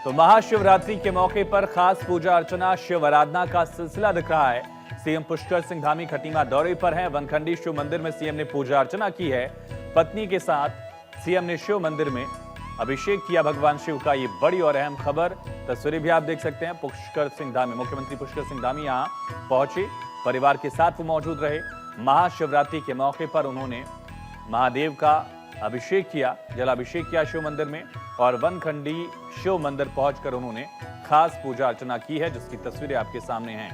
तो महाशिवरात्रि के मौके पर खास पूजा अर्चना शिव आराधना का सिलसिला दिख रहा है। सीएम पुष्कर सिंह धामी खटीमा दौरे पर हैं। वनखंडी शिव मंदिर में सीएम ने पूजा अर्चना की है। पत्नी के साथ सीएम ने शिव मंदिर में अभिषेक किया भगवान शिव का। ये बड़ी और अहम खबर, तस्वीरें भी आप देख सकते हैं। पुष्कर सिंह धामी, मुख्यमंत्री पुष्कर सिंह धामी यहां पहुंचे, परिवार के साथ वो मौजूद रहे। महाशिवरात्रि के मौके पर उन्होंने महादेव का अभिषेक किया, जलाभिषेक किया शिव मंदिर में, और वनखंडी शिव मंदिर पहुंचकर उन्होंने खास पूजा अर्चना की है, जिसकी तस्वीरें आपके सामने हैं।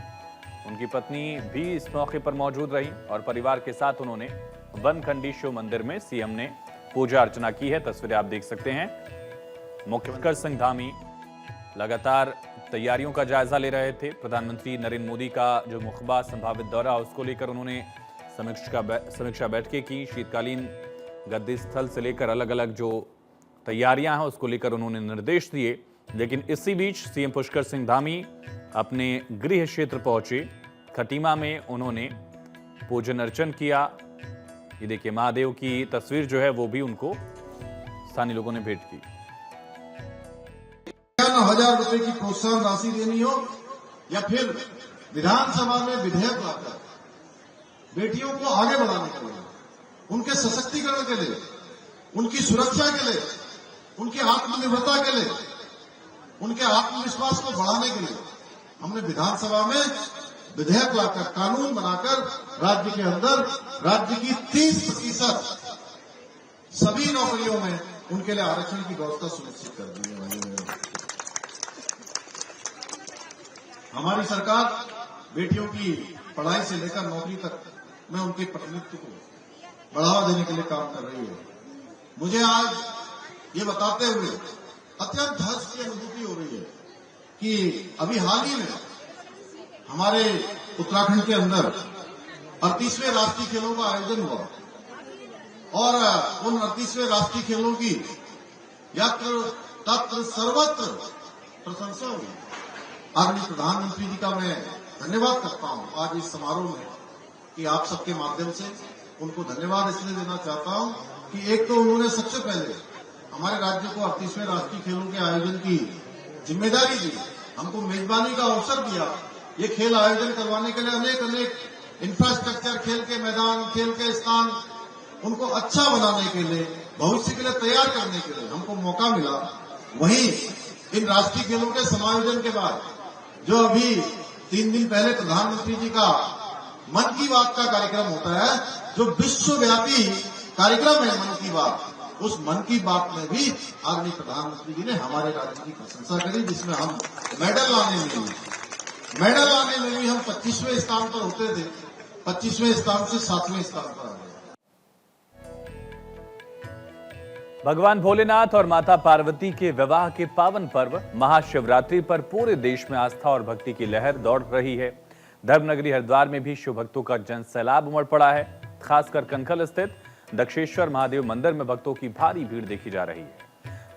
उनकी पत्नी भी इस मौके पर मौजूद रही और परिवार के साथ उन्होंने वनखंडी शिव मंदिर में सीएम ने पूजा अर्चना की है। तस्वीरें आप देख सकते हैं। मुख्यमंत्री सिंह धामी लगातार तैयारियों का जायजा ले रहे थे। प्रधानमंत्री नरेंद्र मोदी का जो मुखबा संभावित दौरा, उसको लेकर उन्होंने समीक्षा बैठकें की। शीतकालीन गद्दी स्थल से लेकर अलग अलग जो तैयारियां हैं उसको लेकर उन्होंने निर्देश दिए। लेकिन इसी बीच सीएम पुष्कर सिंह धामी अपने गृह क्षेत्र पहुंचे। खटीमा में उन्होंने पूजन अर्चन किया। ये देखिए, महादेव की तस्वीर जो है वो भी उनको स्थानीय लोगों ने भेंट की। 50,000 रुपए की प्रोत्साहन राशि देनी हो या फिर विधानसभा में विधेयक लाकर बेटियों को आगे बढ़ाने के लिए, उनके सशक्तिकरण के लिए, उनकी सुरक्षा के लिए, उनकी आत्मनिर्भरता के लिए, उनके आत्मविश्वास को बढ़ाने के लिए हमने विधानसभा में विधेयक लाकर, कानून बनाकर राज्य के अंदर राज्य की 30% सभी नौकरियों में उनके लिए आरक्षण की व्यवस्था सुनिश्चित कर दी है। हमारी सरकार बेटियों की पढ़ाई से लेकर नौकरी तक में उनके प्रतिनिधित्व को बढ़ावा देने के लिए काम कर रही है। मुझे आज ये बताते हुए अत्यंत हर्ष की अनुभूति हो रही है कि अभी हाल ही में हमारे उत्तराखंड के अंदर 38वें राष्ट्रीय खेलों का आयोजन हुआ और उन 38वें राष्ट्रीय खेलों की यत्र तत्र सर्वत्र प्रशंसा हुई। आदरणीय प्रधानमंत्री जी का मैं धन्यवाद करता हूं आज इस समारोह में कि आप सबके माध्यम से उनको धन्यवाद इसलिए देना चाहता हूं कि एक तो उन्होंने सबसे पहले हमारे राज्य को 38वें राष्ट्रीय खेलों के आयोजन की जिम्मेदारी दी, हमको मेजबानी का अवसर दिया। ये खेल आयोजन करवाने के लिए अनेक इंफ्रास्ट्रक्चर, खेल के मैदान, खेल के स्थान, उनको अच्छा बनाने के लिए, भविष्य के लिए तैयार करने के लिए हमको मौका मिला। वहीं इन राष्ट्रीय खेलों के समायोजन के बाद जो अभी 3 दिन पहले प्रधानमंत्री जी का मन की बात का कार्यक्रम होता है, जो विश्वव्यापी कार्यक्रम है मन की बात, उस मन की बात में भी आदरणीय प्रधानमंत्री जी ने हमारे राज्य की प्रशंसा करी, जिसमें हम मेडल लाने में भी हम 25वें स्थान पर होते थे, 25वें स्थान से 7वें स्थान पर आ गए। भगवान भोलेनाथ और माता पार्वती के विवाह के पावन पर्व महाशिवरात्रि पर पूरे देश में आस्था और भक्ति की लहर दौड़ रही है। धर्मनगरी हरिद्वार में भी शिव भक्तों का जन सैलाब उमड़ पड़ा है। खासकर कनखल स्थित दक्षेश्वर महादेव मंदिर में भक्तों की भारी भीड़ देखी जा रही है।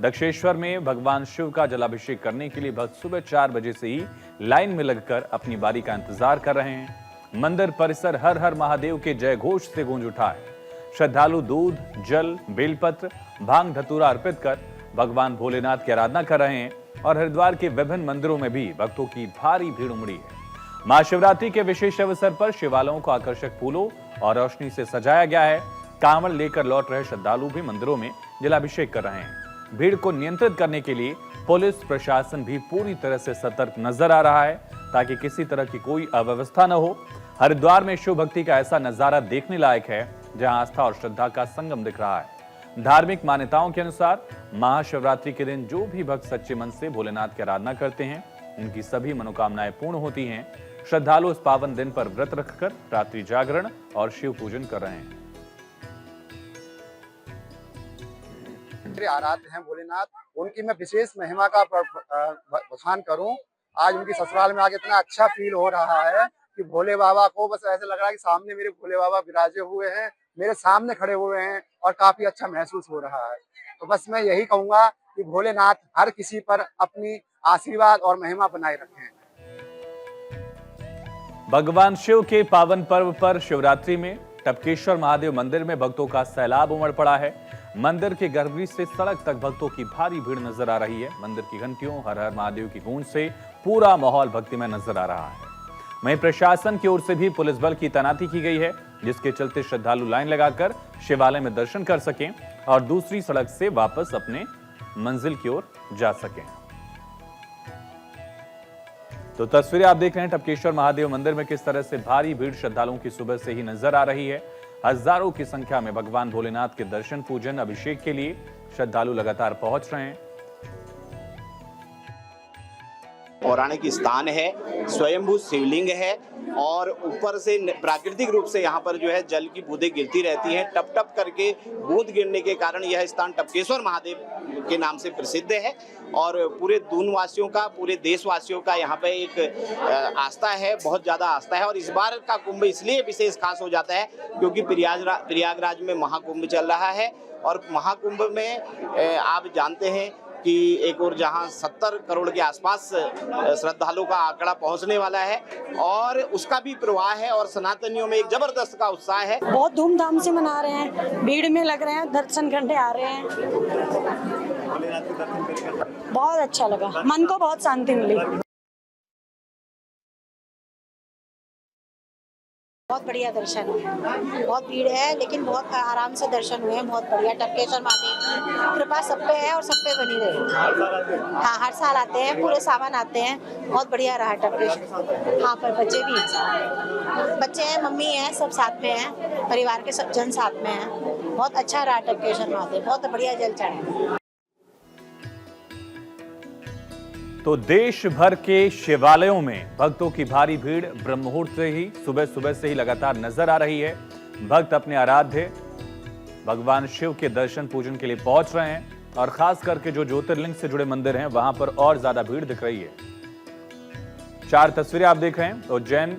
दक्षेश्वर में भगवान शिव का जलाभिषेक करने के लिए भक्त सुबह 4 बजे से ही लाइन में लगकर अपनी बारी का इंतजार कर रहे हैं। मंदिर परिसर हर हर महादेव के जय घोष से गूंज उठा है। श्रद्धालु दूध, जल, बेलपत्र, भांग धतूरा अर्पित कर भगवान भोलेनाथ की आराधना कर रहे हैं और हरिद्वार के विभिन्न मंदिरों में भी भक्तों की भारी भीड़ उमड़ी है। महाशिवरात्रि के विशेष अवसर पर शिवालयों को आकर्षक फूलों और रोशनी से सजाया गया है। कांवड़ लेकर लौट रहे श्रद्धालु भी मंदिरों में जलाभिषेक कर रहे हैं। भीड़ को नियंत्रित करने के लिए पुलिस प्रशासन भी पूरी तरह से सतर्क नजर आ रहा है ताकि किसी तरह की कोई अव्यवस्था न हो। हरिद्वार में शिव भक्ति का ऐसा नजारा देखने लायक है जहां आस्था और श्रद्धा का संगम दिख रहा है। धार्मिक मान्यताओं के अनुसार महाशिवरात्रि के दिन जो भी भक्त सच्चे मन से भोलेनाथ की आराधना करते हैं, उनकी सभी मनोकामनाएं पूर्ण होती हैं। श्रद्धालु इस पावन दिन पर व्रत रखकर रात्रि जागरण और शिव पूजन कर रहे हैं। आराध्य हैं भोलेनाथ, उनकी मैं विशेष महिमा का बखान करूं। आज उनकी ससुराल में आके इतना अच्छा फील हो रहा है कि भोले बाबा को बस ऐसे लग रहा है कि सामने मेरे भोले बाबा विराजे हुए हैं, मेरे सामने खड़े हुए हैं और काफी अच्छा महसूस हो रहा है। तो बस मैं यही कहूंगा कि भोलेनाथ हर किसी पर अपनी आशीर्वाद और महिमा बनाए रखें। भगवान शिव के पावन पर्व पर शिवरात्रि में टपकेश्वर महादेव मंदिर में भक्तों का सैलाब उमड़ पड़ा है। मंदिर के गर्भगृह से सड़क तक भक्तों की भारी भीड़ नजर आ रही है। मंदिर की घंटियों, हर हर महादेव की गूंज से पूरा माहौल भक्तिमय नजर आ रहा है। वहीं प्रशासन की ओर से भी पुलिस बल की तैनाती की गई है, जिसके चलते श्रद्धालु लाइन लगाकर शिवालय में दर्शन कर सकें और दूसरी सड़क से वापस अपने मंजिल की ओर जा सकें। तो तस्वीरें आप देख रहे हैं टपकेश्वर महादेव मंदिर में किस तरह से भारी भीड़ श्रद्धालुओं की सुबह से ही नजर आ रही है। हजारों की संख्या में भगवान भोलेनाथ के दर्शन, पूजन, अभिषेक के लिए श्रद्धालु लगातार पहुंच रहे हैं। पौराणिक स्थान है, स्वयंभू शिवलिंग है और ऊपर से प्राकृतिक रूप से यहाँ पर जो है जल की बूंदें गिरती रहती हैं। टप टप करके बूंद गिरने के कारण यह स्थान टपकेश्वर महादेव के नाम से प्रसिद्ध है और पूरे दूनवासियों का, पूरे देशवासियों का यहाँ पे एक आस्था है, बहुत ज़्यादा आस्था है। और इस बार का कुंभ इसलिए विशेष खास हो जाता है क्योंकि प्रयागराज में महाकुंभ चल रहा है और महाकुंभ में आप जानते हैं कि एक और जहां 70 करोड़ के आसपास श्रद्धालुओं का आंकड़ा पहुंचने वाला है और उसका भी प्रवाह है और सनातनियों में एक जबरदस्त का उत्साह है। बहुत धूमधाम से मना रहे हैं, भीड़ में लग रहे हैं, दर्शन करने आ रहे हैं। बहुत अच्छा लगा, मन को बहुत शांति मिली। बहुत बढ़िया दर्शन है, बहुत भीड़ है लेकिन बहुत आराम से दर्शन हुए हैं। बहुत बढ़िया, टपकेश्वर महादेव की कृपा सब पे है और सब पे बनी रहे। हाँ, हर साल आते हैं, पूरे सावन आते हैं। बहुत बढ़िया रहा टपकेश्वर। हाँ, पर बच्चे भी हैं, बच्चे हैं, मम्मी हैं, सब साथ में हैं, परिवार के सब जन साथ में हैं। बहुत अच्छा रहा टपकेश्वर महादेव, बहुत बढ़िया जल चढ़े। तो देश भर के शिवालयों में भक्तों की भारी भीड़ ब्रह्म मुहूर्त से ही, सुबह से ही लगातार नजर आ रही है। भक्त अपने आराध्य भगवान शिव के दर्शन पूजन के लिए पहुंच रहे हैं और खास करके जो ज्योतिर्लिंग से जुड़े मंदिर हैं वहां पर और ज्यादा भीड़ दिख रही है। 4 तस्वीरें आप देख रहे हैं उज्जैन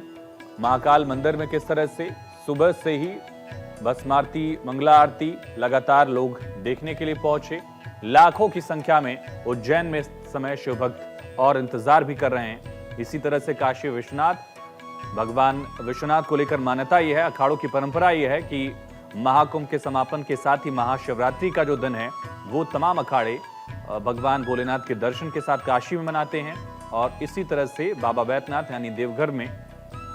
महाकाल मंदिर में किस तरह से सुबह से ही भस्मारती, मंगला आरती लगातार लोग देखने के लिए पहुंचे। लाखों की संख्या में उज्जैन में इस समय शिव भक्त और इंतजार भी कर रहे हैं। इसी तरह से काशी विश्वनाथ, भगवान विश्वनाथ को लेकर मान्यता यह है, अखाड़ों की परंपरा यह है कि महाकुंभ के समापन के साथ ही महाशिवरात्रि का जो दिन है वो तमाम अखाड़े भगवान भोलेनाथ के दर्शन के साथ काशी में मनाते हैं। और इसी तरह से बाबा बैद्यनाथ यानी देवघर में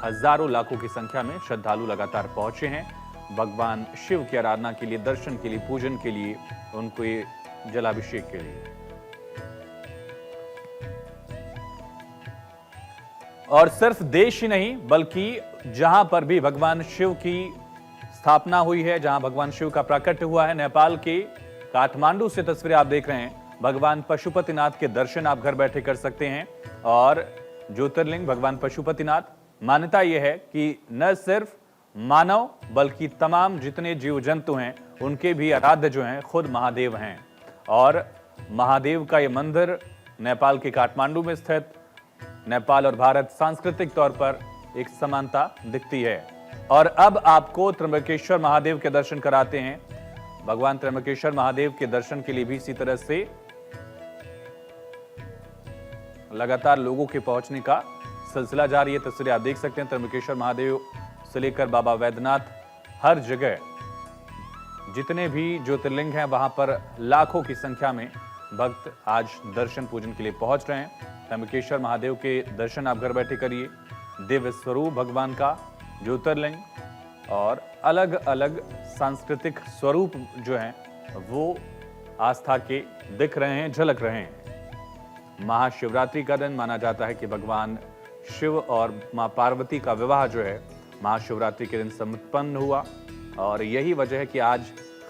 हजारों लाखों की संख्या में श्रद्धालु लगातार पहुंचे हैं भगवान शिव की आराधना के लिए, दर्शन के लिए, पूजन के लिए, उनके जलाभिषेक के लिए। और सिर्फ देश ही नहीं बल्कि जहां पर भी भगवान शिव की स्थापना हुई है, जहां भगवान शिव का प्राकट्य हुआ है, नेपाल के काठमांडू से तस्वीरें आप देख रहे हैं। भगवान पशुपतिनाथ के दर्शन आप घर बैठे कर सकते हैं। और ज्योतिर्लिंग भगवान पशुपतिनाथ, मान्यता यह है कि न सिर्फ मानव बल्कि तमाम जितने जीव जंतु हैं उनके भी आराध्य जो हैं खुद महादेव हैं। और महादेव का ये मंदिर नेपाल के काठमांडू में स्थित, नेपाल और भारत सांस्कृतिक तौर पर एक समानता दिखती है। और अब आपको त्र्यंबकेश्वर महादेव के दर्शन कराते हैं। भगवान त्र्यंबकेश्वर महादेव के दर्शन के लिए भी इसी तरह से लगातार लोगों के पहुंचने का सिलसिला जारी है। तस्वीरें आप देख सकते हैं, त्र्यंबकेश्वर महादेव से लेकर बाबा बैद्यनाथ, हर जगह जितने भी ज्योतिर्लिंग हैं वहां पर लाखों की संख्या में भक्त आज दर्शन पूजन के लिए पहुंच रहे हैं। त्र्यंबकेश्वर महादेव के दर्शन आप घर बैठे करिए। दिव्य स्वरूप भगवान का, ज्योतिर्लिंग और अलग अलग सांस्कृतिक स्वरूप जो हैं वो आस्था के दिख रहे हैं, झलक रहे हैं। महाशिवरात्रि का दिन माना जाता है कि भगवान शिव और मां पार्वती का विवाह जो है महाशिवरात्रि के दिन संपन्न हुआ और यही वजह है कि आज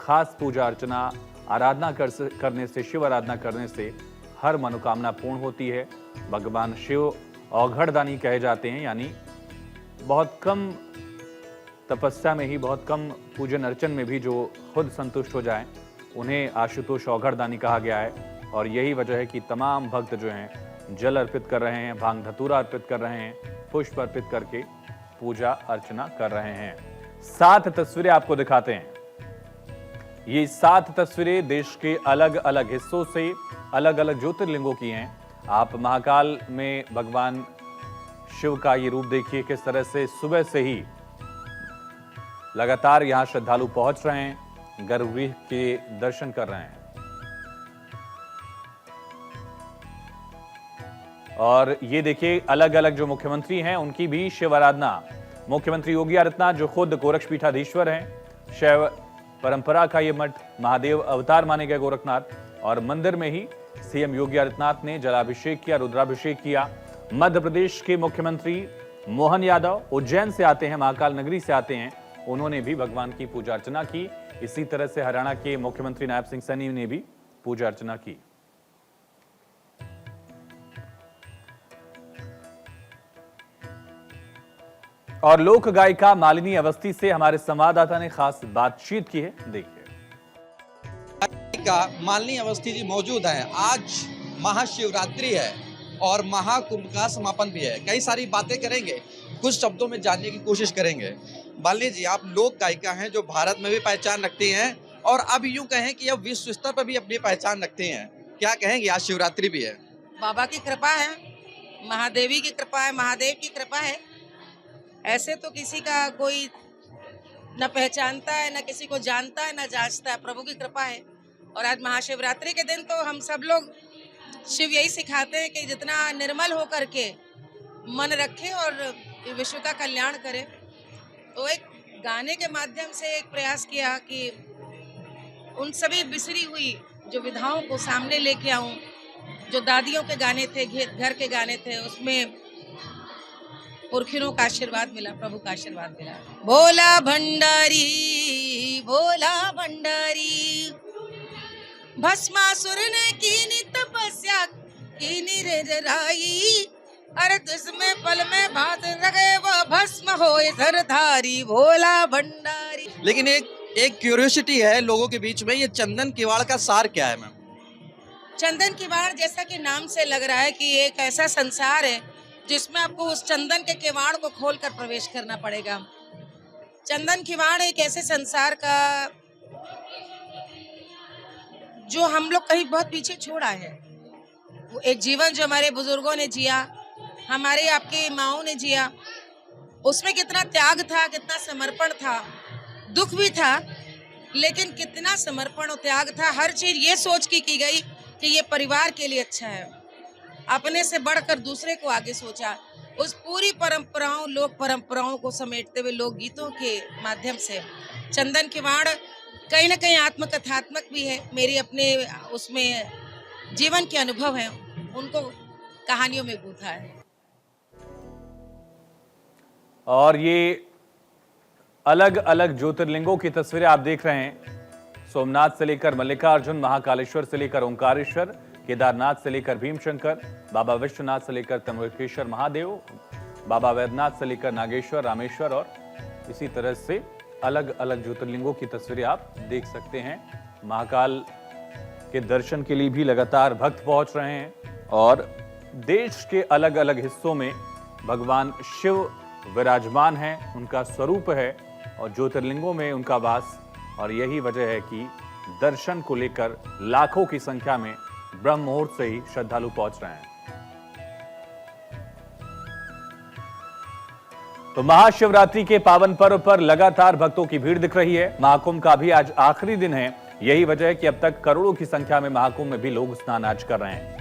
खास पूजा अर्चना, आराधना करने से, शिव आराधना करने से हर मनोकामना पूर्ण होती है। भगवान शिव औघड़दानी कहे जाते हैं, यानी बहुत कम तपस्या में ही, बहुत कम पूजन अर्चन में भी जो खुद संतुष्ट हो जाएं उन्हें आशुतोष औघड़दानी कहा गया है। और यही वजह है कि तमाम भक्त जो हैं जल अर्पित कर रहे हैं, भांग धतूरा अर्पित कर रहे हैं, पुष्प अर्पित करके पूजा अर्चना कर रहे हैं। 7 तस्वीरें आपको दिखाते हैं। ये 7 तस्वीरें देश के अलग अलग हिस्सों से, अलग अलग ज्योतिर्लिंगों की हैं। आप महाकाल में भगवान शिव का ये रूप देखिए, किस तरह से सुबह से ही लगातार यहां श्रद्धालु पहुंच रहे हैं। गर्भगृह के दर्शन कर रहे हैं। और ये देखिए, अलग अलग जो मुख्यमंत्री हैं उनकी भी शिव आराधना। मुख्यमंत्री योगी आदित्यनाथ जो खुद गोरक्ष पीठाधीश्वर हैं, शैव परंपरा का ये मठ, महादेव अवतार माने गए गोरखनाथ, और मंदिर में ही सीएम योगी आदित्यनाथ ने जलाभिषेक किया, रुद्राभिषेक किया। मध्य प्रदेश के मुख्यमंत्री मोहन यादव उज्जैन से आते हैं, महाकाल नगरी से आते हैं, उन्होंने भी भगवान की पूजा अर्चना की। इसी तरह से हरियाणा के मुख्यमंत्री नायब सिंह सैनी ने भी पूजा अर्चना की। और लोक गायिका मालिनी अवस्थी से हमारे संवाददाता ने खास बातचीत की है, देखिए। मालिनी अवस्थी जी मौजूद हैं। आज महाशिवरात्रि है और महाकुंभ का समापन भी है। कई सारी बातें करेंगे, कुछ शब्दों में जानने की कोशिश करेंगे। मालिनी जी, आप लोक गायिका हैं जो भारत में भी पहचान रखती हैं और अब यूं कहें कि अब विश्व स्तर पर भी अपनी पहचान रखती हैं। क्या कहेंगे, आज शिवरात्रि भी है? बाबा की कृपा है, महादेवी की कृपा है, महादेव की कृपा है। ऐसे तो किसी का कोई न पहचानता है, न किसी को जानता है, न जांचता है। प्रभु की कृपा है। और आज महाशिवरात्रि के दिन तो हम सब लोग शिव यही सिखाते हैं कि जितना निर्मल होकर के मन रखे और विश्व का कल्याण करे। तो एक गाने के माध्यम से एक प्रयास किया कि उन सभी बिसरी हुई जो विधाओं को सामने लेके आऊं। जो दादियों के गाने थे, घर के गाने थे, उसमें पुरखियों का आशीर्वाद मिला, प्रभु का आशीर्वाद मिला। भोला भंडारी, भोला भंडारी, भस्मासुर ने कीनी तपस्या कीनी रे राई, अरे जिसमें पल में भात लगे वो भस्म होए सरधारी, भोला भंडारी। लेकिन एक क्यूरियोसिटी है लोगों के बीच में, ये चंदन किवाड़ का सार क्या है मैम? चंदन किवाड़, जैसा कि नाम से लग रहा है कि एक ऐसा संसार है जिसमें आपको उस चंदन के किवाड़ को खोलकर प्रवेश करना पड़ेगा। चंदन किवाड़ एक ऐसे संसार का जो हम लोग कहीं बहुत पीछे छोड़ा है। वो एक जीवन जो हमारे बुजुर्गों ने जिया, हमारे आपके माओं ने जिया, उसमें कितना त्याग था, कितना समर्पण था, दुख भी था, लेकिन कितना समर्पण और त्याग था। हर चीज ये सोच की गई कि ये परिवार के लिए अच्छा है, अपने से बढ़कर दूसरे को आगे सोचा। उस पूरी परंपराओं, लोक परंपराओं को समेटते हुए लोकगीतों के माध्यम से चंदन किवाड़ कहीं ना कहीं आत्मकथात्मक भी है। मेरी अपने उसमें जीवन के अनुभव हैं, उनको कहानियों में गूंथा है। और ये अलग अलग ज्योतिर्लिंगों की तस्वीरें आप देख रहे हैं। सोमनाथ से लेकर मल्लिकार्जुन, महाकालेश्वर से लेकर ओंकारेश्वर, केदारनाथ से लेकर भीमशंकर, बाबा विश्वनाथ से लेकर त्र्यंबकेश्वर महादेव, बाबा वैद्यनाथ से लेकर नागेश्वर, रामेश्वर, और इसी तरह से अलग अलग ज्योतिर्लिंगों की तस्वीरें आप देख सकते हैं। महाकाल के दर्शन के लिए भी लगातार भक्त पहुंच रहे हैं और देश के अलग अलग हिस्सों में भगवान शिव विराजमान हैं, उनका स्वरूप है और ज्योतिर्लिंगों में उनका वास। और यही वजह है कि दर्शन को लेकर लाखों की संख्या में ब्रह्म मुहूर्त से ही श्रद्धालु पहुंच रहे हैं। तो महाशिवरात्रि के पावन पर्व पर लगातार भक्तों की भीड़ दिख रही है। महाकुंभ का भी आज आखिरी दिन है। यही वजह है कि अब तक करोड़ों की संख्या में महाकुंभ में भी लोग स्नान आज कर रहे हैं।